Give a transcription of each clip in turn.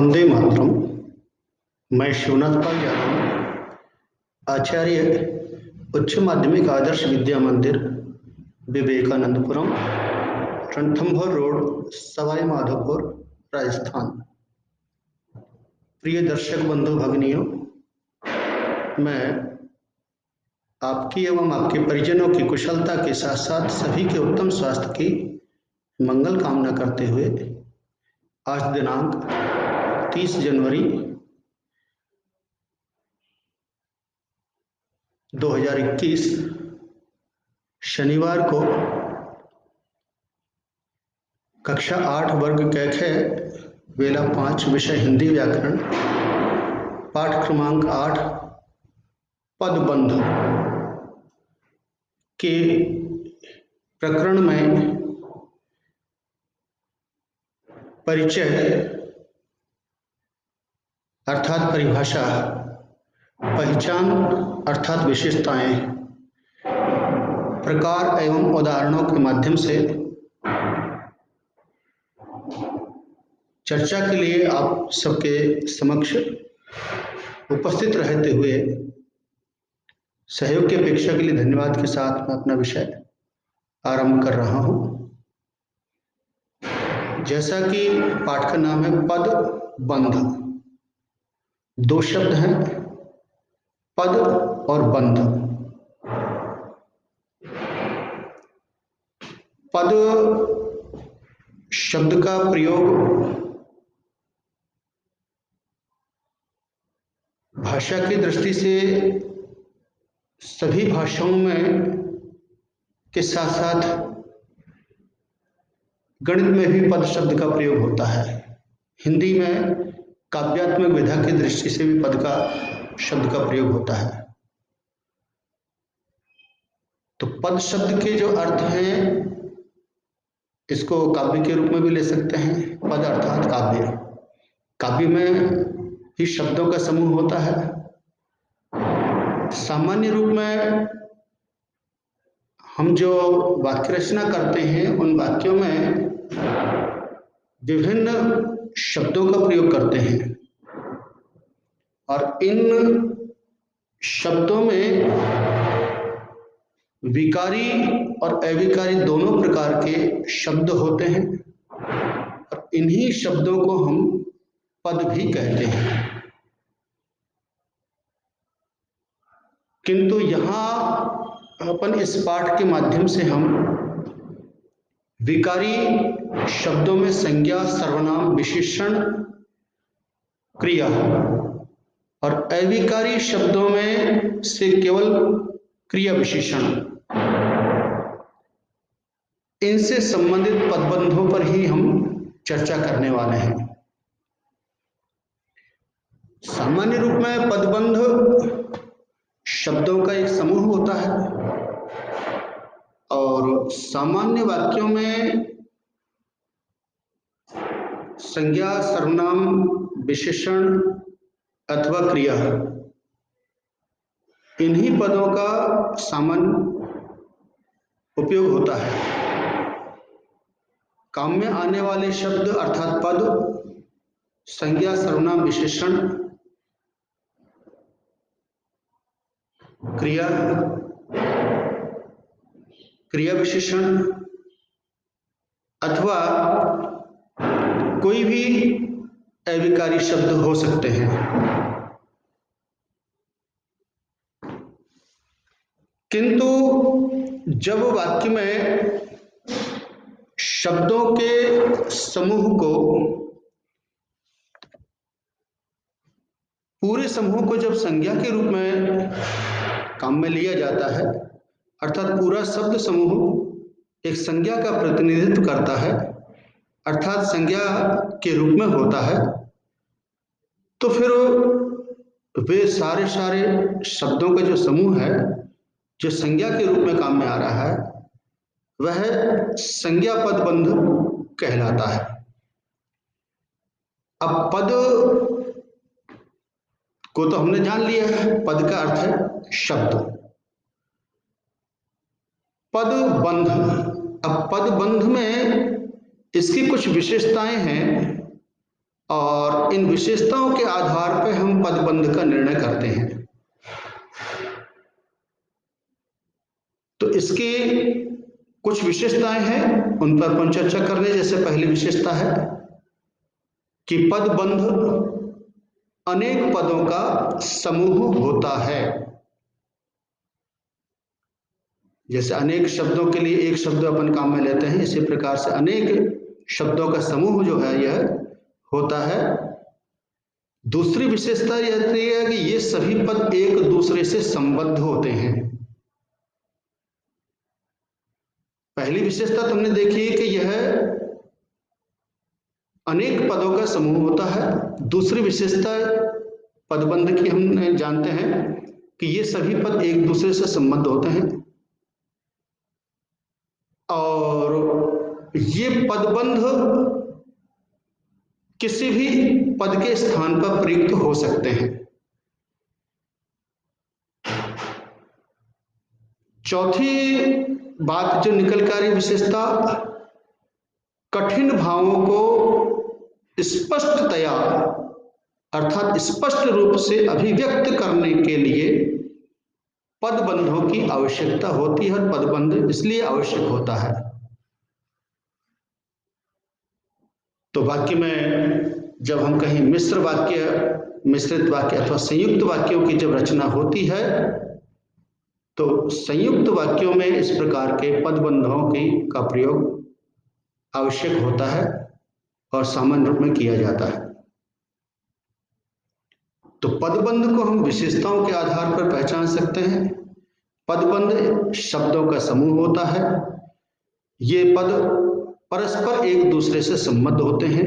वंदे मातरम। मैं शिवनाथ पाल यादव, आचार्य उच्च माध्यमिक आदर्श विद्या मंदिर, विवेकानंदपुरम, रणथंभौर रोड, सवाई माधोपुर, राजस्थान। प्रिय दर्शक बंधु भगिनियों, मैं आपकी एवं आपके परिजनों की कुशलता के साथ साथ सभी के उत्तम स्वास्थ्य की मंगल कामना करते हुए आज दिनांक 30 जनवरी 2021 शनिवार को कक्षा 8 वर्ग क ख वेला 5 विषय हिंदी व्याकरण पाठ क्रमांक 8 पदबंध के प्रकरण में परिचय अर्थात परिभाषा, पहचान अर्थात विशेषताएं, प्रकार एवं उदाहरणों के माध्यम से चर्चा के लिए आप सबके समक्ष उपस्थित रहते हुए सहयोग की अपेक्षा के लिए धन्यवाद के साथ मैं अपना विषय आरंभ कर रहा हूं। जैसा कि पाठ का नाम है पद बंध, दो शब्द हैं पद और बंध। पद शब्द का प्रयोग भाषा की दृष्टि से सभी भाषाओं में के साथ साथ गणित में भी पद शब्द का प्रयोग होता है। हिंदी में काव्यात्मक विधा की दृष्टि से भी पद का शब्द का प्रयोग होता है। तो पद शब्द के जो अर्थ हैं, इसको काव्य के रूप में भी ले सकते हैं। पद अर्थात काव्य, काव्य में ही शब्दों का समूह होता है। सामान्य रूप में हम जो वाक्य रचना करते हैं उन वाक्यों में विभिन्न शब्दों का प्रयोग करते हैं और इन शब्दों में विकारी और अविकारी दोनों प्रकार के शब्द होते हैं और इन्हीं शब्दों को हम पद भी कहते हैं। किंतु यहाँ अपन इस पाठ के माध्यम से हम विकारी शब्दों में संज्ञा, सर्वनाम, विशेषण, क्रिया और अविकारी शब्दों में से केवल क्रिया विशेषण, इनसे संबंधित पदबंधों पर ही हम चर्चा करने वाले हैं। सामान्य रूप में पदबंध शब्दों का एक समूह होता है और सामान्य वाक्यों में संज्ञा, सर्वनाम, विशेषण अथवा क्रिया, इन्हीं पदों का सामान्य उपयोग होता है। काम में आने वाले शब्द अर्थात पद, संज्ञा, सर्वनाम, विशेषण, क्रिया, क्रिया विशेषण अथवा कोई भी अविकारी शब्द हो सकते हैं। किंतु जब वाक्य में शब्दों के समूह को, पूरे समूह को जब संज्ञा के रूप में काम में लिया जाता है, अर्थात पूरा शब्द समूह एक संज्ञा का प्रतिनिधित्व करता है, अर्थात संज्ञा के रूप में होता है, तो फिर वे सारे शब्दों का जो समूह है जो संज्ञा के रूप में काम में आ रहा है, वह संज्ञा पदबंध कहलाता है। अब पद को तो हमने जान लिया है, पद का अर्थ है शब्द। पद बंध, अब पद बंध में इसकी कुछ विशेषताएं हैं और और इन विशेषताओं के आधार पर हम पदबंध का निर्णय करते हैं। तो इसकी कुछ विशेषताएं हैं, उन पर अपन चर्चा कर लें। जैसे पहली विशेषता है कि पदबंध अनेक पदों का समूह होता है। जैसे अनेक शब्दों के लिए एक शब्द अपन काम में लेते हैं, इसी प्रकार से अनेक शब्दों का समूह जो है यह होता है। दूसरी विशेषता यह है कि ये सभी पद एक दूसरे से संबद्ध होते हैं। पहली विशेषता तुमने देखी कि यह अनेक पदों का समूह होता है। दूसरी विशेषता पदबंध की हम जानते हैं कि ये सभी पद एक दूसरे से संबद्ध होते हैं और ये पदबंध किसी भी पद के स्थान पर प्रयुक्त हो सकते हैं। चौथी बात जो निकल कर आई विशेषता, कठिन भावों को स्पष्टतया अर्थात स्पष्ट रूप से अभिव्यक्त करने के लिए पदबंधों की आवश्यकता होती है और पदबंध इसलिए आवश्यक होता है। तो वाक्य में जब हम कहीं मिश्र वाक्य, मिश्रित वाक्य अथवा संयुक्त वाक्यों की जब रचना होती है तो संयुक्त वाक्यों में इस प्रकार के पदबंधों की का प्रयोग आवश्यक होता है और सामान्य रूप में किया जाता है। तो पदबंध को हम विशेषताओं के आधार पर पहचान सकते हैं। पदबंध शब्दों का समूह होता है। ये पद परस्पर एक दूसरे से संबद्ध होते हैं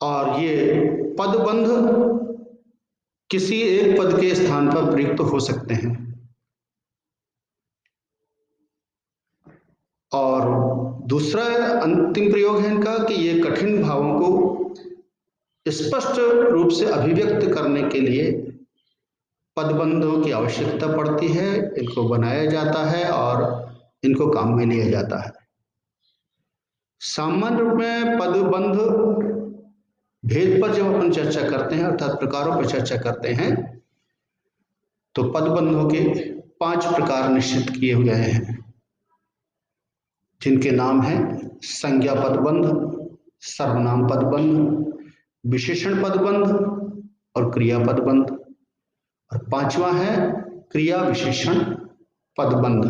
और ये पदबंध किसी एक पद के स्थान पर प्रयुक्त हो सकते हैं। और दूसरा अंतिम प्रयोग है इनका कि ये कठिन भावों को स्पष्ट रूप से अभिव्यक्त करने के लिए पदबंधों की आवश्यकता पड़ती है, इनको बनाया जाता है और इनको काम में लिया जाता है। सामान्य रूप में पदबंध भेद पर जब अपन चर्चा करते हैं अर्थात प्रकारों पर चर्चा करते हैं तो पदबंधों के 5 प्रकार निश्चित किए हुए हैं, जिनके नाम हैं संज्ञा पदबंध, सर्वनाम पदबंध, विशेषण पदबंध और क्रिया पदबंध। और 5वां है क्रिया विशेषण पदबंध।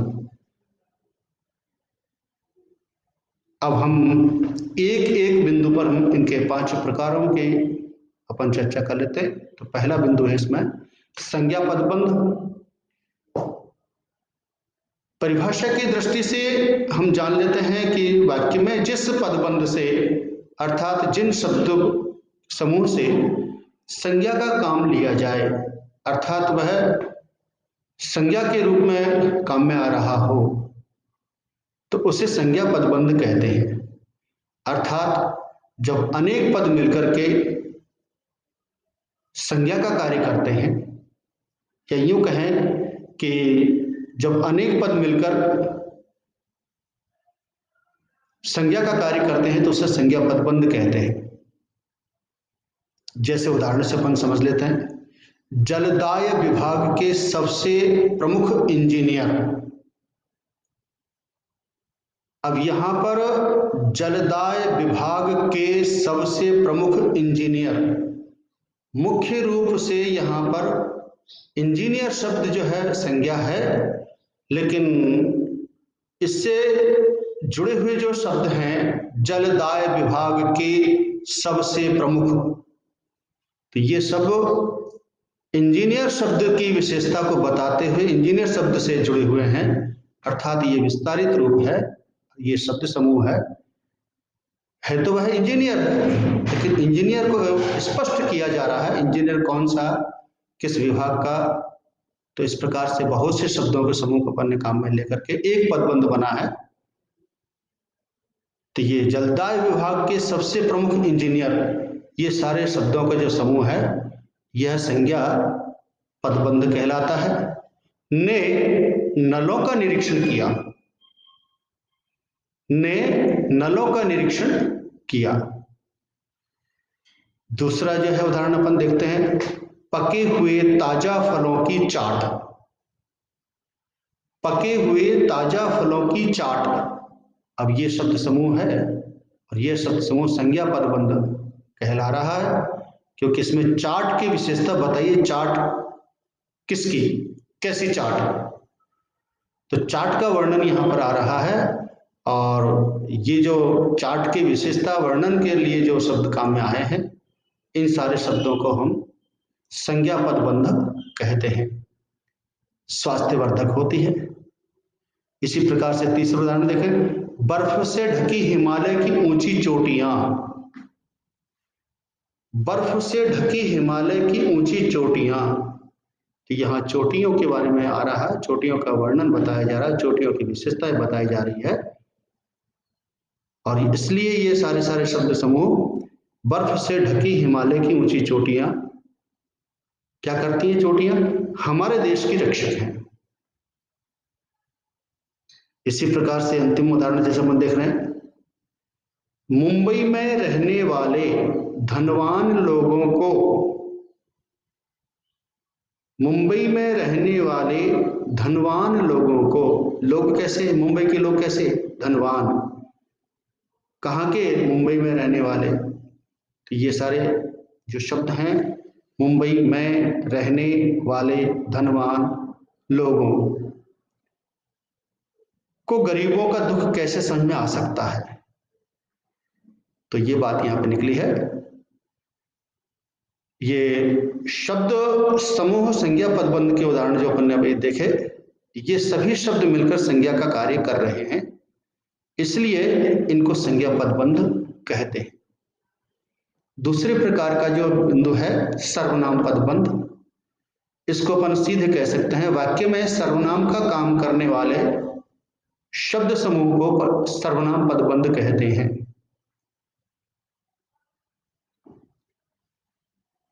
अब हम एक एक बिंदु पर हम इनके 5 प्रकारों की अपन चर्चा कर लेते हैं। तो पहला बिंदु है इसमें संज्ञा पदबंध। परिभाषा की दृष्टि से हम जान लेते हैं कि वाक्य में जिस पदबंध से अर्थात जिन शब्द समूह से संज्ञा का काम लिया जाए अर्थात वह संज्ञा के रूप में काम में आ रहा हो तो उसे संज्ञा पदबंध कहते हैं। अर्थात जब अनेक पद मिलकर के संज्ञा का कार्य करते हैं, या यूं कहें कि जब अनेक पद मिलकर संज्ञा का कार्य करते हैं तो उसे संज्ञा पदबंध कहते हैं। जैसे उदाहरण से अपन समझ लेते हैं, जलदाय विभाग के सबसे प्रमुख इंजीनियर। अब यहां पर जलदाय विभाग के सबसे प्रमुख इंजीनियर, मुख्य रूप से यहां पर इंजीनियर शब्द जो है संज्ञा है, लेकिन इससे जुड़े हुए जो शब्द हैं जलदाय विभाग के सबसे प्रमुख, तो ये सब इंजीनियर शब्द की विशेषता को बताते हुए इंजीनियर शब्द से जुड़े हुए हैं। अर्थात ये विस्तारित रूप है, ये शब्द समूह है तो वह इंजीनियर है, लेकिन इंजीनियर को स्पष्ट किया जा रहा है इंजीनियर कौन सा, किस विभाग का। तो इस प्रकार से बहुत से शब्दों के समूह को अपन ने काम में लेकर के एक पदबंध बना है। तो ये जलदाय विभाग के सबसे प्रमुख इंजीनियर, ये सारे शब्दों का जो समूह है यह संज्ञा पदबंध कहलाता है। ने नलों का निरीक्षण किया, ने नलों का निरीक्षण किया। दूसरा जो है उदाहरण अपन देखते हैं, पके हुए ताजा फलों की चाट। पके हुए ताजा फलों की चाट। अब ये शब्द समूह है और ये शब्द समूह संज्ञा पदबंध कहला रहा है, क्योंकि इसमें चाट की विशेषता बताइए। चाट किसकी, कैसी चाट? तो चाट का वर्णन यहाँ पर आ रहा है, और ये जो चाट की विशेषता वर्णन के लिए जो शब्द काम में आए हैं, इन सारे शब्दों को हम संज्ञा पदबंधक कहते हैं। स्वास्थ्यवर्धक होती है। इसी प्रकार से तीसरा उदाहरण देखें, बर्फ से ढकी हिमालय की ऊंची चोटियां। बर्फ से ढकी हिमालय की ऊंची चोटियां, तो यहाँ चोटियों के बारे में आ रहा है, चोटियों का वर्णन बताया जा रहा है, चोटियों की विशेषताएं बताई जा रही है। और इसलिए ये सारे सारे शब्द समूह, बर्फ से ढकी हिमालय की ऊंची चोटियां क्या करती हैं? चोटियां हमारे देश की रक्षक हैं। इसी प्रकार से अंतिम उदाहरण जैसे हम देख रहे हैं, मुंबई में रहने वाले धनवान लोगों को, मुंबई में रहने वाले धनवान लोगों को, लोग कैसे, मुंबई के लोग कैसे? धनवान। कहाँ के? मुंबई में रहने वाले। तो ये सारे जो शब्द हैं, मुंबई में रहने वाले धनवान लोगों को गरीबों का दुख कैसे समझ में आ सकता है? तो ये बात यहां पे निकली है। ये शब्द समूह संज्ञा पदबंध के उदाहरण जो अपन ने अभी देखे, ये सभी शब्द मिलकर संज्ञा का कार्य कर रहे हैं, इसलिए इनको संज्ञा पदबंध कहते हैं। दूसरे प्रकार का जो बिंदु है सर्वनाम पदबंध, इसको अपन सीधे कह सकते हैं, वाक्य में सर्वनाम का काम करने वाले शब्द समूह को सर्वनाम पदबंध कहते हैं।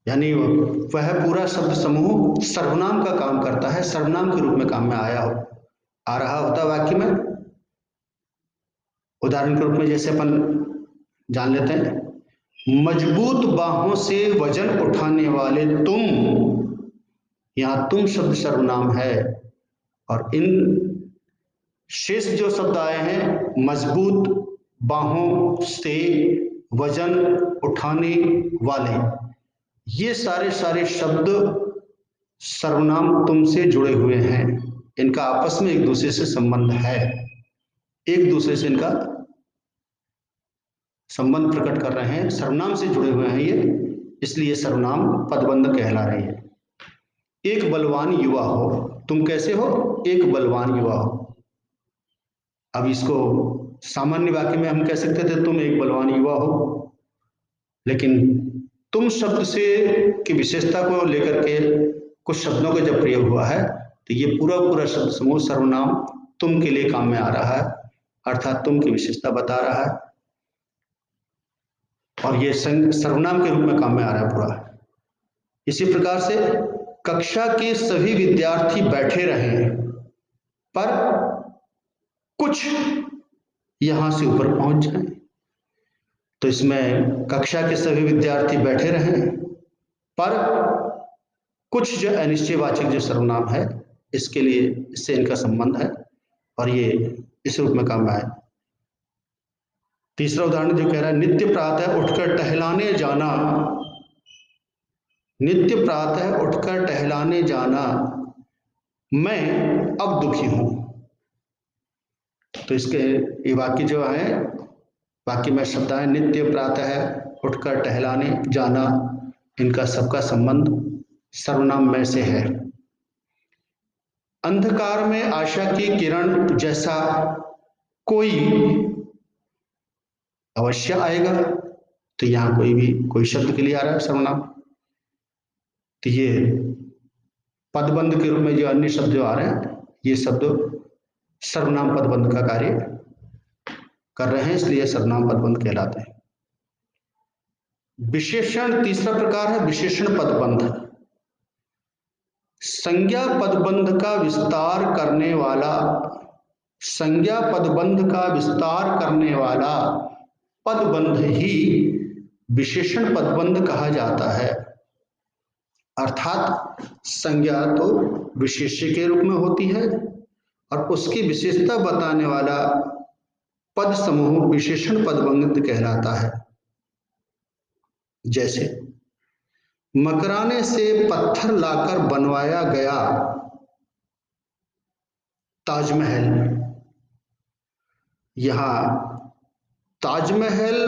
यानी वह पूरा शब्द समूह सर्वनाम का काम करता है, सर्वनाम के रूप में काम में आ रहा होता है वाक्य में। उदाहरण के रूप में जैसे अपन जान लेते हैं, मजबूत बाहों से वजन उठाने वाले तुम, यहां तुम शब्द सर्वनाम है, और इन शेष जो शब्द आए हैं, मजबूत बाहों से वजन उठाने वाले, ये सारे सारे शब्द सर्वनाम तुम से जुड़े हुए हैं। इनका आपस में एक दूसरे से संबंध है, एक दूसरे से इनका संबंध प्रकट कर रहे हैं, सर्वनाम से जुड़े हुए हैं ये, इसलिए सर्वनाम पदबंध कहला रही है। एक बलवान युवा हो, तुम कैसे हो? एक बलवान युवा हो। अब इसको सामान्य वाक्य में हम कह सकते थे तुम एक बलवान युवा हो, लेकिन तुम शब्द से की विशेषता को लेकर के कुछ शब्दों का जब प्रयोग हुआ है, तो ये पूरा पूरा शब्द समूह सर्वनाम तुम के लिए काम में आ रहा है, अर्थात तुम की विशेषता बता रहा है, और ये सर्वनाम के रूप में काम में आ रहा है पूरा। इसी प्रकार से कक्षा के सभी विद्यार्थी बैठे रहे पर कुछ यहां से ऊपर पहुंच जाए, तो इसमें कक्षा के सभी विद्यार्थी बैठे रहें पर कुछ जो अनिश्चयवाचक जो सर्वनाम है, इसके लिए इससे इनका संबंध है और ये इस रूप में काम में आए। तीसरा उदाहरण जो कह रहा है, नित्य प्रातः उठकर टहलाने जाना, नित्य प्रातः उठकर टहलाने जाना, मैं अब दुखी हूं। तो इसके ये वाक्य जो है, वाक्य में शब्द है नित्य प्रातः उठकर टहलाने जाना, इनका सबका संबंध सर्वनाम में से है। अंधकार में आशा की किरण जैसा कोई अवश्य आएगा, तो यहां कोई शब्द के लिए आ रहा है सर्वनाम, तो ये पदबंध के रूप में जो अन्य शब्द जो आ रहे हैं, ये शब्द सर्वनाम पदबंध का कार्य कर रहे हैं, इसलिए सर्वनाम पदबंध कहलाते हैं। विशेषण, तीसरा प्रकार है विशेषण पदबंध। संज्ञा पदबंध का विस्तार करने वाला, संज्ञा पदबंध का विस्तार करने वाला पदबंध ही विशेषण पदबंध कहा जाता है। अर्थात संज्ञा तो विशेष्य के रूप में होती है और उसकी विशेषता बताने वाला पद समूह विशेषण पदबंध कहलाता है। जैसे मकराने से पत्थर लाकर बनवाया गया ताजमहल। यहां ताजमहल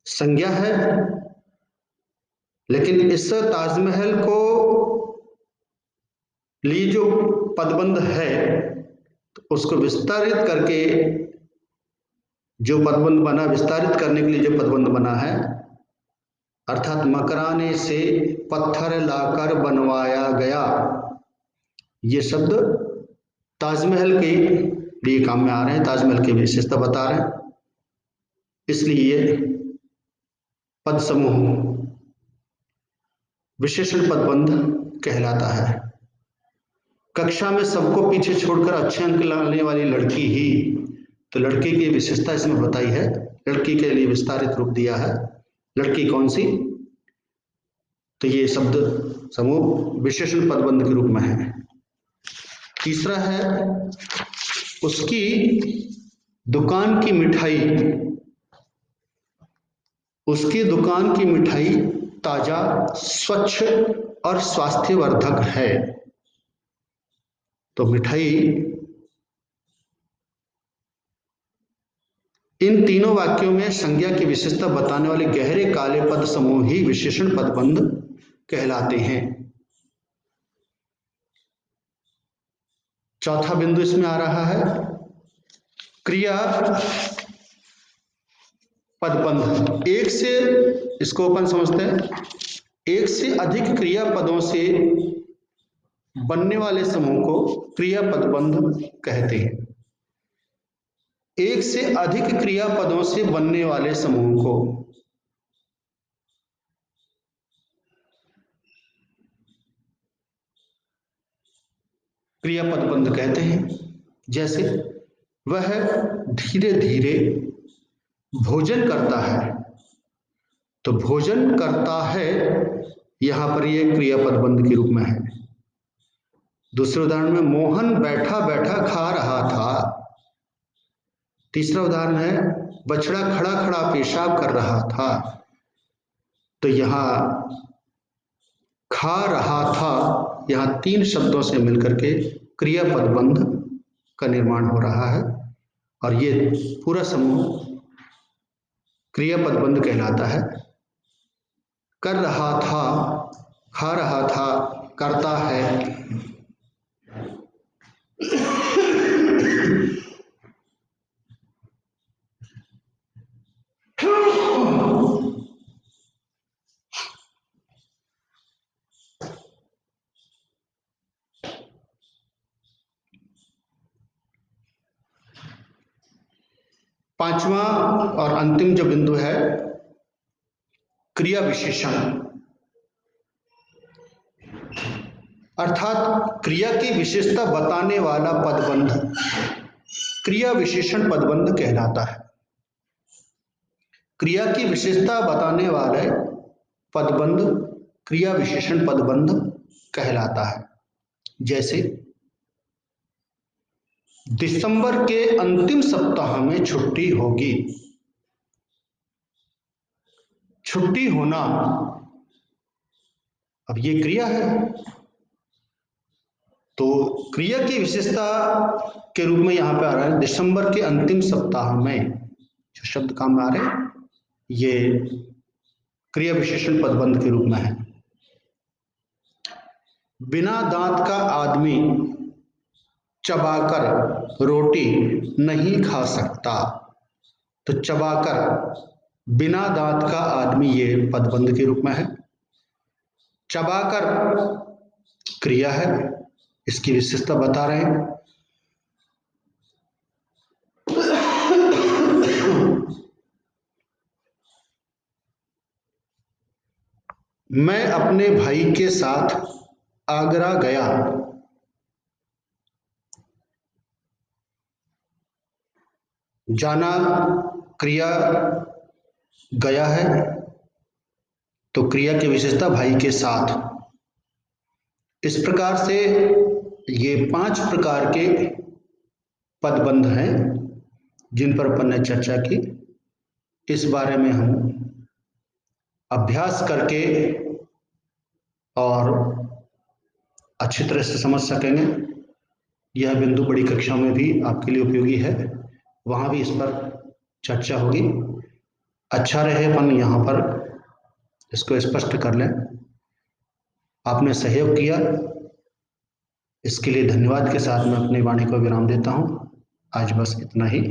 संज्ञा है, लेकिन इस ताजमहल को लिए जो पदबंध है तो उसको विस्तारित करके जो पदबंध बना, विस्तारित करने के लिए जो पदबंध बना है, अर्थात मकराने से पत्थर लाकर बनवाया गया, ये शब्द ताजमहल के लिए काम में आ रहे हैं, ताजमहल की विशेषता बता रहे हैं, इसलिए ये पद समूह विशेषण पदबंध कहलाता है। कक्षा में सबको पीछे छोड़कर अच्छे अंक लाने वाली लड़की ही, तो लड़की की विशेषता इसमें बताई है, लड़की के लिए विस्तारित रूप दिया है। लड़की कौन सी, तो ये शब्द समूह विशेषण पदबंध के रूप में है। तीसरा है उसकी दुकान की मिठाई। उसकी दुकान की मिठाई ताजा, स्वच्छ और स्वास्थ्यवर्धक है। तो मिठाई, इन तीनों वाक्यों में संज्ञा की विशेषता बताने वाले गहरे काले पद समूह ही विशेषण पदबंध कहलाते हैं। चौथा बिंदु इसमें आ रहा है क्रिया पदबंध। एक से, इसको अपन समझते हैं, एक से अधिक क्रियापदों से बनने वाले समूह को क्रियापदबंध कहते हैं। एक से अधिक क्रियापदों से बनने वाले समूह को क्रियापदबंध कहते हैं। जैसे वह धीरे धीरे भोजन करता है, तो भोजन करता है यहां पर ये क्रियापदबंध के रूप में है। दूसरे उदाहरण में मोहन बैठा बैठा खा रहा था। तीसरा उदाहरण है बछड़ा खड़ा खड़ा पेशाब कर रहा था। तो यहां खा रहा था, यहां तीन शब्दों से मिलकर के क्रियापदबंध का निर्माण हो रहा है और ये पूरा समूह क्रियापदबंध कहलाता है। कर रहा था, खा रहा था, करता है। पांचवा और अंतिम जो बिंदु है क्रिया विशेषण, अर्थात क्रिया की विशेषता बताने वाला पदबंध क्रिया विशेषण पदबंध कहलाता है। क्रिया की विशेषता बताने वाले पदबंध क्रिया विशेषण पदबंध कहलाता है। जैसे दिसंबर के अंतिम सप्ताह में छुट्टी होगी। छुट्टी होना, अब ये क्रिया है, तो क्रिया की विशेषता के रूप में यहां पे आ रहा है दिसंबर के अंतिम सप्ताह में, जो शब्द काम में आ रहे हैं ये क्रिया विशेषण पदबंध के रूप में है। बिना दांत का आदमी चबाकर रोटी नहीं खा सकता। तो चबाकर, बिना दांत का आदमी, ये पदबंध के रूप में है। चबाकर क्रिया है, इसकी विशेषता बता रहे हैं। मैं अपने भाई के साथ आगरा गया। जाना क्रिया गया है तो क्रिया की विशेषता भाई के साथ। इस प्रकार से ये 5 प्रकार के पदबंध हैं जिन पर अपन ने चर्चा की। इस बारे में हम अभ्यास करके और अच्छी तरह से समझ सकेंगे। यह बिंदु बड़ी कक्षा में भी आपके लिए उपयोगी है, वहाँ भी इस पर चर्चा होगी। अच्छा रहे अपन यहाँ पर इसको स्पष्ट कर लें। आपने सहयोग किया, इसके लिए धन्यवाद के साथ मैं अपनी वाणी को विराम देता हूँ। आज बस इतना ही।